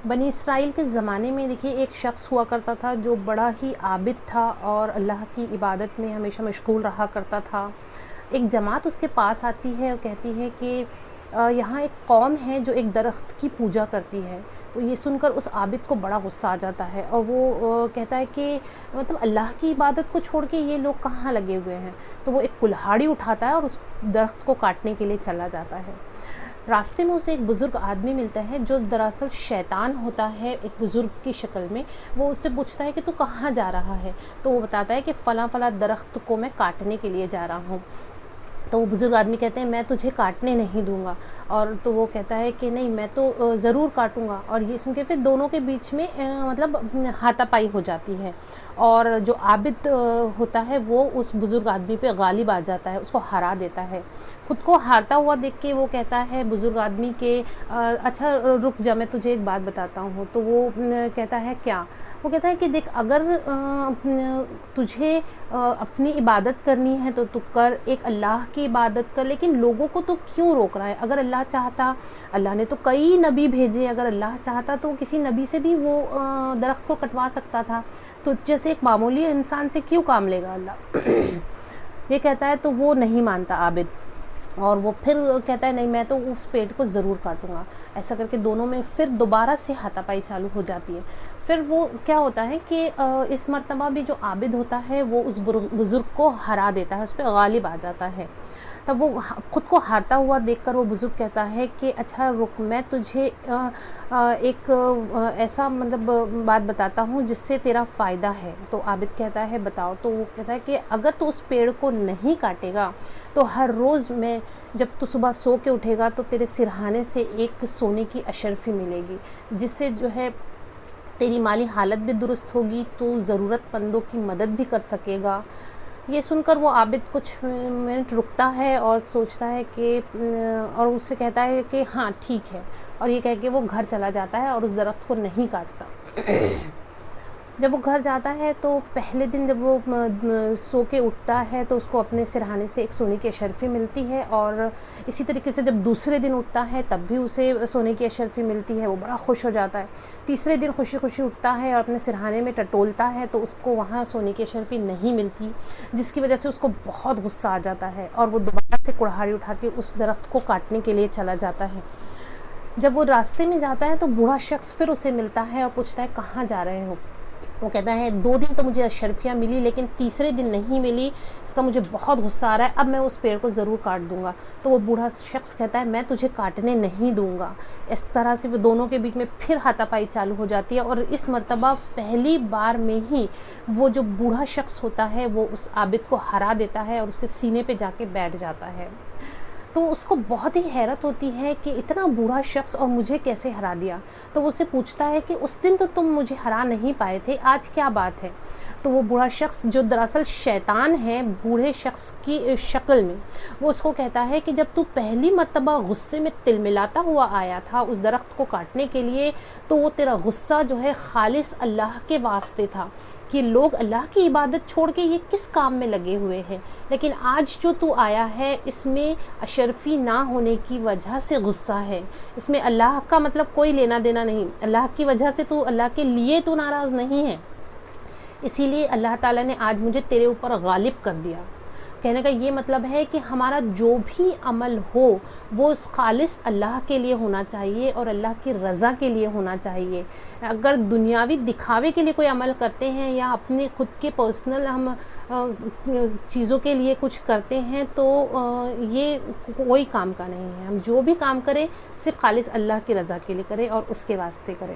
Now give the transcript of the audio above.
بنی اسرائیل کے زمانے میں دیکھیے ایک شخص ہوا کرتا تھا جو بڑا ہی عابد تھا اور اللہ کی عبادت میں ہمیشہ مشغول رہا کرتا تھا۔ ایک جماعت اس کے پاس آتی ہے اور کہتی ہے کہ یہاں ایک قوم ہے جو ایک درخت کی پوجا کرتی ہے۔ تو یہ سن کر اس عابد کو بڑا غصہ آ جاتا ہے اور وہ کہتا ہے کہ مطلب اللہ کی عبادت کو چھوڑ کے یہ لوگ کہاں لگے ہوئے ہیں۔ تو وہ ایک کلہاڑی اٹھاتا ہے اور اس درخت کو کاٹنے کے لیے چلا جاتا ہے۔ راستے میں اسے ایک بزرگ آدمی ملتا ہے جو دراصل شیطان ہوتا ہے ایک بزرگ کی شکل میں۔ وہ اس سے پوچھتا ہے کہ تو کہاں جا رہا ہے؟ تو وہ بتاتا ہے کہ فلاں فلاں درخت کو میں کاٹنے کے لیے جا رہا ہوں۔ تو وہ بزرگ آدمی کہتے ہیں میں تجھے کاٹنے نہیں دوں گا، اور تو وہ کہتا ہے کہ نہیں میں تو ضرور کاٹوں گا۔ اور یہ سن کے پھر دونوں کے بیچ میں مطلب ہاتھا پائی ہو جاتی ہے، اور جو عابد ہوتا ہے وہ اس بزرگ آدمی پہ غالب آ جاتا ہے، اس کو ہرا دیتا ہے۔ خود کو ہارتا ہوا دیکھ کے وہ کہتا ہے بزرگ آدمی کہ اچھا رک جا، میں تجھے ایک بات بتاتا ہوں۔ تو وہ کہتا ہے کیا؟ وہ کہتا ہے کہ دیکھ اگر تجھے اپنی عبادت کرنی ہے تو کر، ایک اللہ کی عبادت کر، لیکن لوگوں کو تو کیوں روک رہا ہے؟ اگر اللہ چاہتا، اللہ نے تو کئی نبی بھیجے، اگر اللہ چاہتا تو کسی نبی سے بھی وہ درخت کو کٹوا سکتا تھا، تو جیسے ایک معمولی انسان سے کیوں کام لے گا اللہ؟ یہ کہتا ہے تو وہ نہیں مانتا عابد، اور وہ پھر کہتا ہے نہیں میں تو اس پیڑ کو ضرور کاٹوں گا۔ ایسا کر کے دونوں میں پھر دوبارہ سے ہاتھا پائی چالو ہو جاتی ہے۔ پھر وہ کیا ہوتا ہے کہ اس مرتبہ بھی جو عابد ہوتا ہے وہ اس بزرگ کو ہرا دیتا ہے، اس پہ غالب آ جاتا ہے۔ تب وہ خود کو ہارتا ہوا دیکھ کر وہ بزرگ کہتا ہے کہ اچھا رک، میں تجھے ایک ایسا مطلب بات بتاتا ہوں جس سے تیرا فائدہ ہے۔ تو عابد کہتا ہے بتاؤ۔ تو وہ کہتا ہے کہ اگر تو اس پیڑ کو نہیں کاٹے گا تو ہر روز میں جب تو صبح سو کے اٹھے گا تو تیرے سرہانے سے ایک سونے کی اشرفی ملے گی، جس سے جو ہے تیری مالی حالت بھی درست ہوگی، تو ضرورت مندوں کی مدد بھی کر سکے گا۔ یہ سن کر وہ عابد کچھ منٹ رکتا ہے اور سوچتا ہے کہ اور اس سے کہتا ہے کہ ہاں ٹھیک ہے، اور یہ کہہ کے وہ گھر چلا جاتا ہے اور اس درخت کو نہیں کاٹتا۔ جب وہ گھر جاتا ہے تو پہلے دن جب وہ سو کے اٹھتا ہے تو اس کو اپنے سرہانے سے ایک سونے کی اشرفی ملتی ہے، اور اسی طریقے سے جب دوسرے دن اٹھتا ہے تب بھی اسے سونے کی اشرفی ملتی ہے، وہ بڑا خوش ہو جاتا ہے۔ تیسرے دن خوشی خوشی اٹھتا ہے اور اپنے سرہانے میں ٹٹولتا ہے تو اس کو وہاں سونے کی اشرفی نہیں ملتی، جس کی وجہ سے اس کو بہت غصہ آ جاتا ہے اور وہ دوبارہ سے کڑہاڑی اٹھا کے اس درخت کو کاٹنے کے لیے چلا جاتا ہے۔ جب وہ راستے میں جاتا ہے تو بوڑھا شخص پھر اسے ملتا ہے اور پوچھتا ہے کہاں جا رہے ہو؟ وہ کہتا ہے 2 دن تو مجھے اشرفیاں ملی لیکن تیسرے دن نہیں ملی، اس کا مجھے بہت غصہ آ رہا ہے، اب میں اس پیڑ کو ضرور کاٹ دوں گا۔ تو وہ بوڑھا شخص کہتا ہے میں تجھے کاٹنے نہیں دوں گا۔ اس طرح سے وہ دونوں کے بیچ میں پھر ہاتھا پائی چالو ہو جاتی ہے، اور اس مرتبہ پہلی بار میں ہی وہ جو بوڑھا شخص ہوتا ہے وہ اس عابد کو ہرا دیتا ہے اور اس کے سینے پہ جا کے بیٹھ جاتا ہے۔ تو اس کو بہت ہی حیرت ہوتی ہے کہ اتنا بوڑھا شخص اور مجھے کیسے ہرا دیا۔ تو وہ اس سے پوچھتا ہے کہ اس دن تو تم مجھے ہرا نہیں پائے تھے، آج کیا بات ہے؟ تو وہ بوڑھا شخص جو دراصل شیطان ہے بوڑھے شخص کی شکل میں، وہ اس کو کہتا ہے کہ جب تو پہلی مرتبہ غصے میں تلملاتا ہوا آیا تھا اس درخت کو کاٹنے کے لیے، تو وہ تیرا غصہ جو ہے خالص اللہ کے واسطے تھا کہ لوگ اللہ کی عبادت چھوڑ کے یہ کس کام میں لگے ہوئے ہیں، لیکن آج جو تو آیا ہے اس میں اشرفی نہ ہونے کی وجہ سے غصہ ہے، اس میں اللہ کا مطلب کوئی لینا دینا نہیں، اللہ کی وجہ سے تو اللہ کے لیے تو ناراض نہیں ہے، اسی لیے اللہ تعالیٰ نے آج مجھے تیرے اوپر غالب کر دیا۔ کہنے کا یہ مطلب ہے کہ ہمارا جو بھی عمل ہو وہ خالص اللہ کے لیے ہونا چاہیے اور اللہ کی رضا کے لیے ہونا چاہیے۔ اگر دنیاوی دکھاوے کے لیے کوئی عمل کرتے ہیں یا اپنے خود کے پرسنل ہم چیزوں کے لیے کچھ کرتے ہیں تو یہ کوئی کام کا نہیں ہے۔ ہم جو بھی کام کریں صرف خالص اللہ کی رضا کے لیے کریں اور اس کے واسطے کریں۔